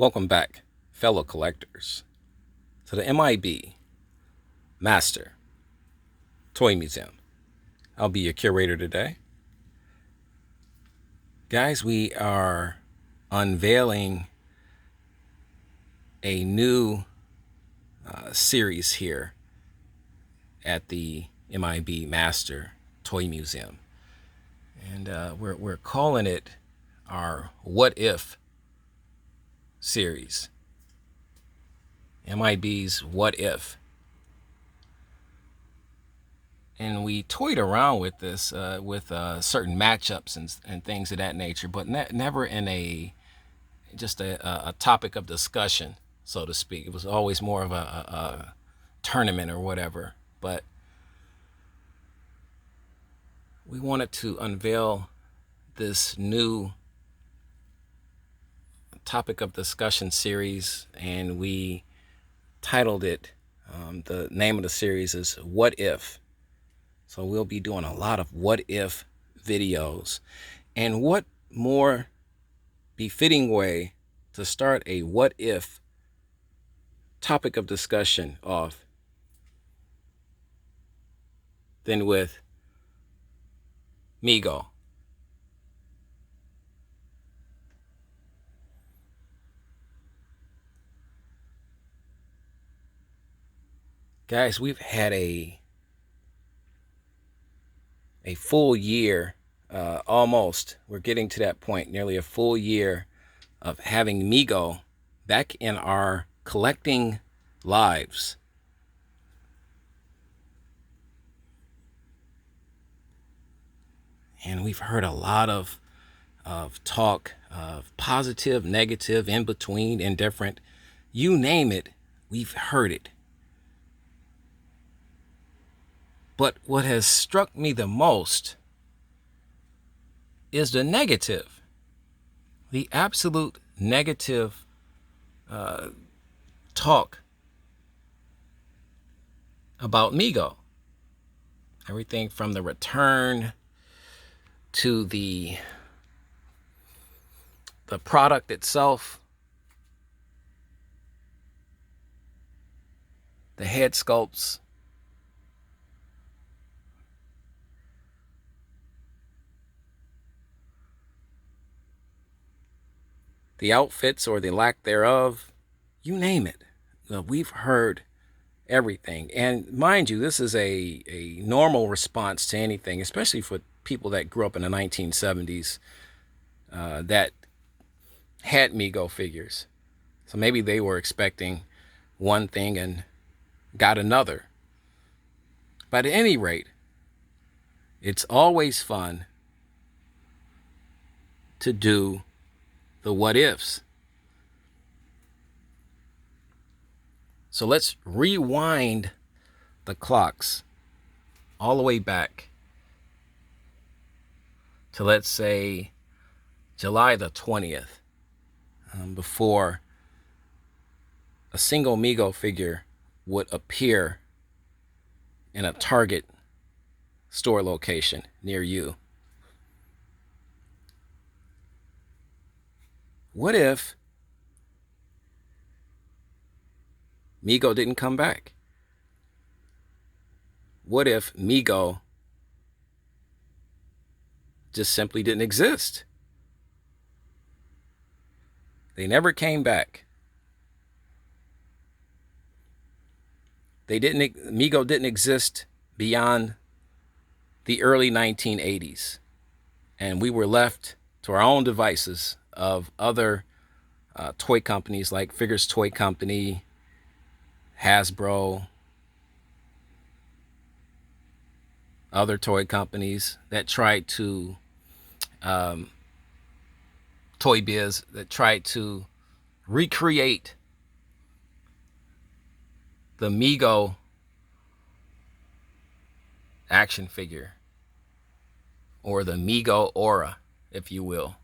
Welcome back, fellow collectors, to the M.I.B. Master Toy Museum. I'll be your curator today. Guys, we are unveiling a new series here at the M.I.B. Master Toy Museum. And we're calling it our What If series. M.I.B.'s What If. And we toyed around with this, with certain matchups and things of that nature, but never in a topic of discussion, so to speak. It was always more of a tournament or whatever. But we wanted to unveil this new topic of discussion series, and we titled it, the name of the series is What If. So we'll be doing a lot of what if videos. And what more befitting way to start a what if topic of discussion off than with Mego. Guys, we've had a full year, almost. We're getting to that point, nearly a full year of having Mego back in our collecting lives. And we've heard a lot of talk of positive, negative, in between, indifferent. You name it, we've heard it. But what has struck me the most is the negative, the absolute negative talk about Mego. Everything from the return to the product itself, the head sculpts, the outfits or the lack thereof, you name it. We've heard everything. And mind you, this is a normal response to anything, especially for people that grew up in the 1970s that had Mego figures. So maybe they were expecting one thing and got another. But at any rate, it's always fun to do the what ifs. So let's rewind the clocks all the way back to, let's say, July the 20th, before a single Mego figure would appear in a Target store location near you. What if Mego didn't come back? What if Mego just simply didn't exist? They never came back. Mego didn't exist beyond the early 1980s. And we were left to our own devices of other toy companies like Figures Toy Company, Hasbro, other toy companies that tried to, Toy Biz, that tried to recreate the Mego action figure, or the Mego aura, if you will.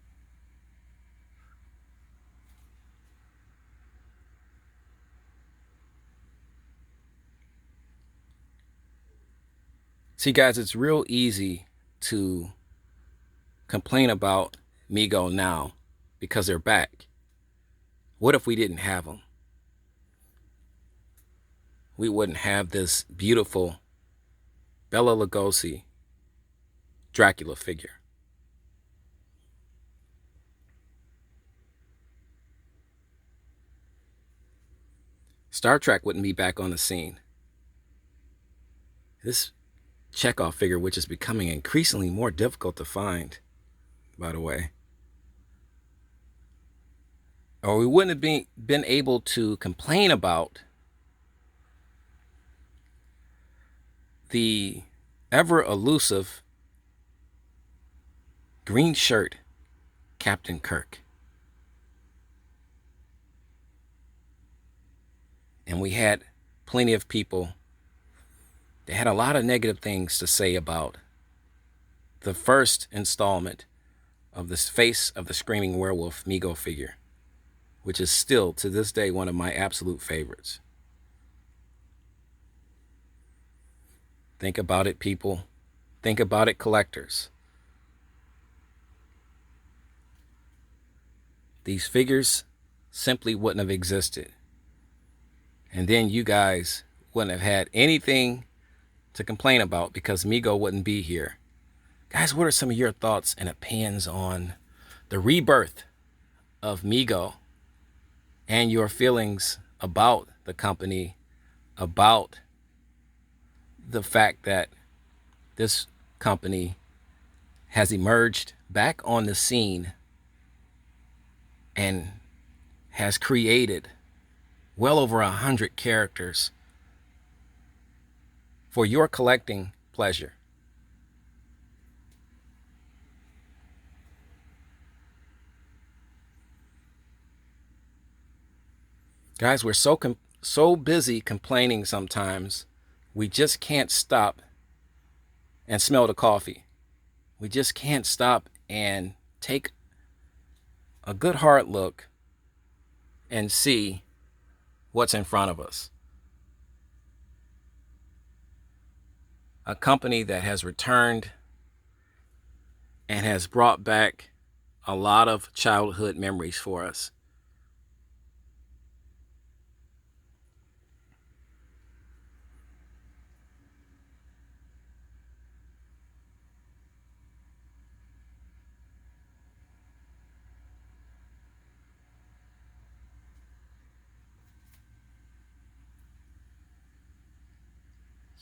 See, guys, it's real easy to complain about Mego now because they're back. What if we didn't have them? We wouldn't have this beautiful Bela Lugosi Dracula figure. Star Trek wouldn't be back on the scene. This Chekhov figure, which is becoming increasingly more difficult to find, by the way, or we wouldn't have been able to complain about the ever elusive green shirt Captain Kirk. And we had plenty of people that had a lot of negative things to say about the first installment of this Face of the Screaming Werewolf Mego figure, which is still to this day one of my absolute favorites. Think about it, people. Think about it, collectors. These figures simply wouldn't have existed. And then you guys wouldn't have had anything to complain about because Mego wouldn't be here. Guys, what are some of your thoughts and opinions on the rebirth of Mego and your feelings about the company, about the fact that this company has emerged back on the scene and has created well over 100 characters for your collecting pleasure? Guys, we're so busy complaining sometimes, we just can't stop and smell the coffee. We just can't stop and take a good hard look and see what's in front of us. A company that has returned and has brought back a lot of childhood memories for us.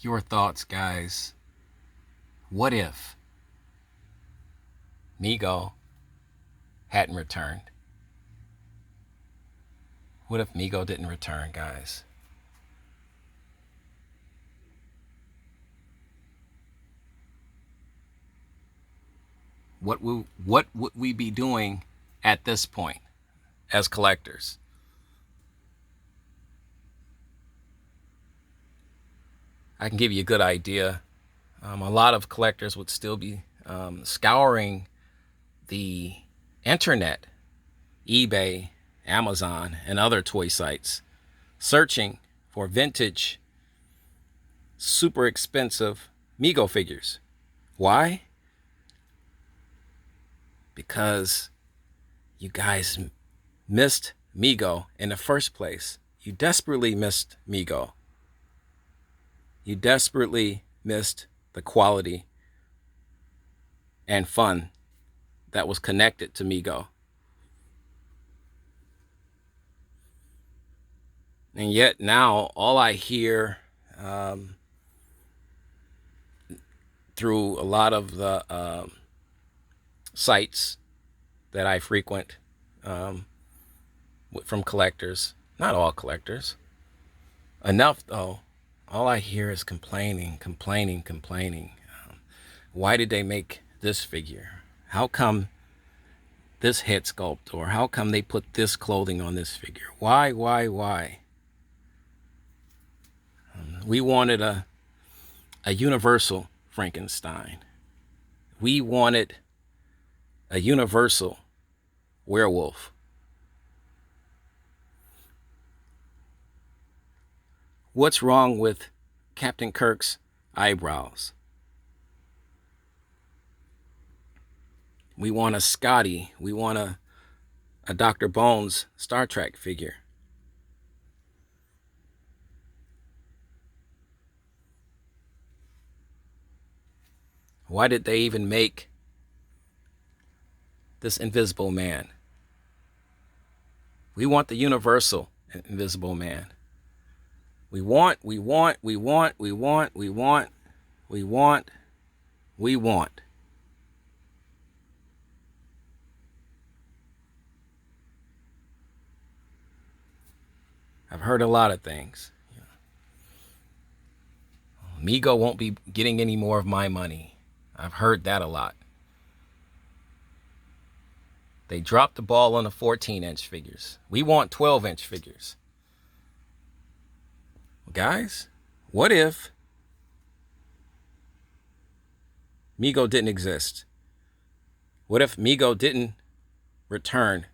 Your thoughts, guys. What if Mego hadn't returned? What if Mego didn't return, guys? What would we be doing at this point as collectors? I can give you a good idea. A lot of collectors would still be scouring the internet, eBay, Amazon, and other toy sites, searching for vintage, super expensive Mego figures. Why? Because you guys missed Mego in the first place. You desperately missed Mego. You desperately missed the quality and fun that was connected to Mego. And yet now all I hear through a lot of the sites that I frequent from collectors, not all collectors, enough though, all I hear is complaining. Why did they make this figure? How come this head sculpt? Or how come they put this clothing on this figure? Why? We wanted a universal Frankenstein. We wanted a universal werewolf. What's wrong with Captain Kirk's eyebrows? We want a Scotty. We want a Dr. Bones Star Trek figure. Why did they even make this Invisible Man? We want the universal Invisible Man. We want. I've heard a lot of things. Mego won't be getting any more of my money. I've heard that a lot. They dropped the ball on the 14-inch figures. We want 12-inch figures. Guys, what if Mego didn't exist? What if Mego didn't return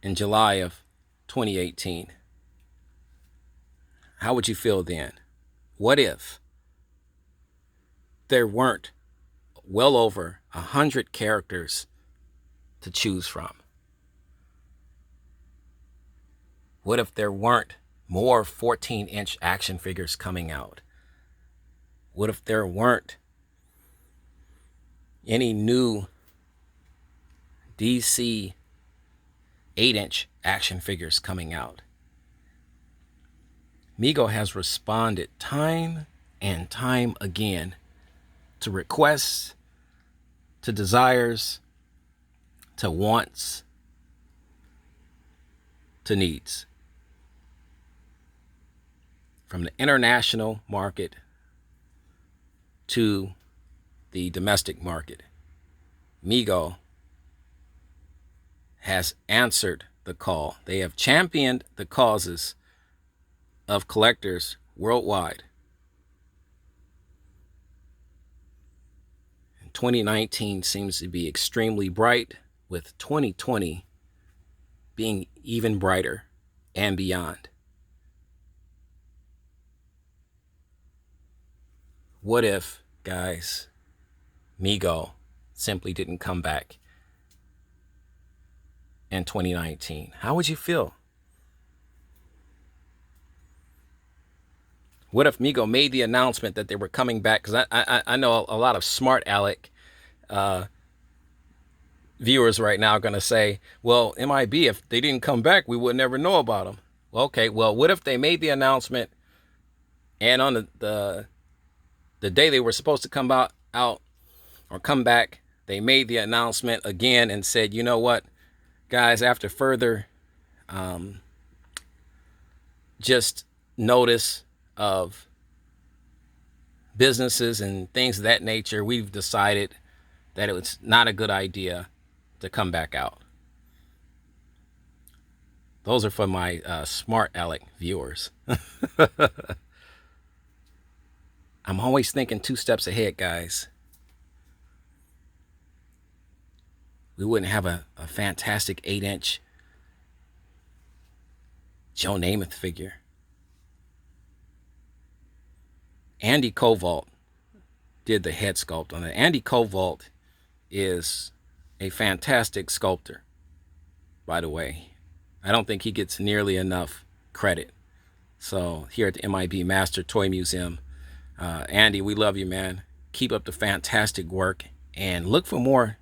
in July of 2018? How would you feel then? What if there weren't well over 100 characters to choose from? What if there weren't more 14-inch action figures coming out? What if there weren't any new DC 8-inch action figures coming out? Mego has responded time and time again to requests, to desires, to wants, to needs. From the international market to the domestic market, Mego has answered the call. They have championed the causes of collectors worldwide. And 2019 seems to be extremely bright, with 2020 being even brighter and beyond. What if, guys, Mego simply didn't come back in 2019? How would you feel? What if Mego made the announcement that they were coming back? Because I know a lot of smart aleck viewers right now are going to say, well, M.I.B, if they didn't come back, we would never know about them. Well, okay, well, what if they made the announcement and on the day they were supposed to come out or come back, they made the announcement again and said, you know what, guys, after further just notice of businesses and things of that nature, we've decided that it was not a good idea to come back out. Those are for my smart aleck viewers. I'm always thinking 2 steps ahead, guys. We wouldn't have a fantastic 8-inch Joe Namath figure. Andy Kovault did the head sculpt on it. Andy Kovault is a fantastic sculptor, by the way. I don't think he gets nearly enough credit. So here at the M.I.B Master Toy Museum, Andy, we love you, man. Keep up the fantastic work and look for more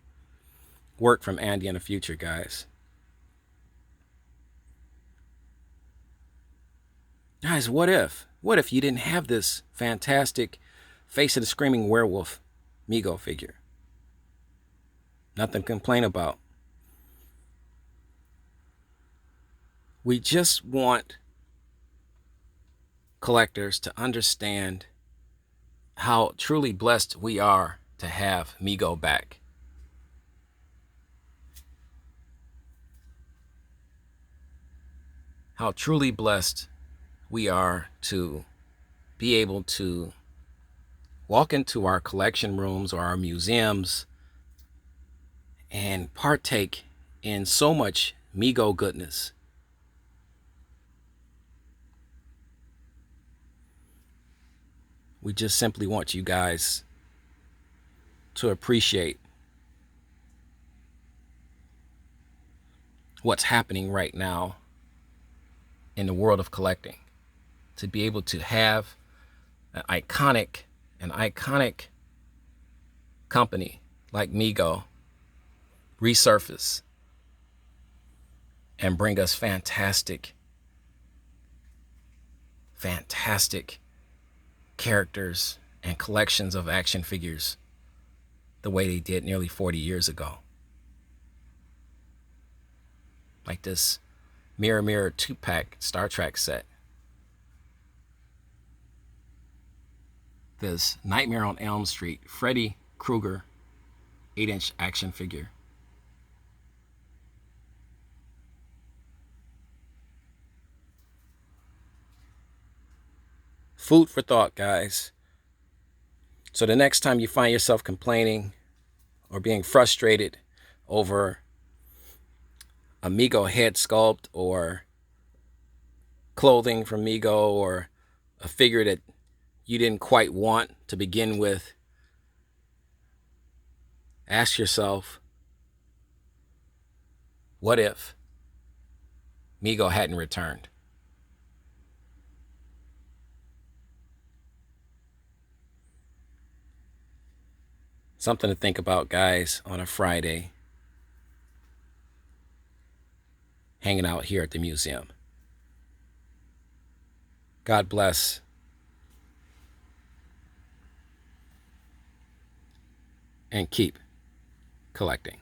work from Andy in the future, guys. Guys, what if? What if you didn't have this fantastic Face of the Screaming Werewolf Mego figure? Nothing to complain about. We just want collectors to understand how truly blessed we are to have Mego back. How truly blessed we are to be able to walk into our collection rooms or our museums and partake in so much Mego goodness. We just simply want you guys to appreciate what's happening right now in the world of collecting. To be able to have an iconic company like Mego resurface and bring us fantastic characters and collections of action figures the way they did nearly 40 years ago. Like this Mirror Mirror 2-pack Star Trek set. This Nightmare on Elm Street Freddy Krueger 8-inch action figure. Food for thought, guys. So the next time you find yourself complaining or being frustrated over a Mego head sculpt or clothing from Mego or a figure that you didn't quite want to begin with, ask yourself, what if Mego hadn't returned? Something to think about, guys, on a Friday, hanging out here at the museum. God bless. And keep collecting.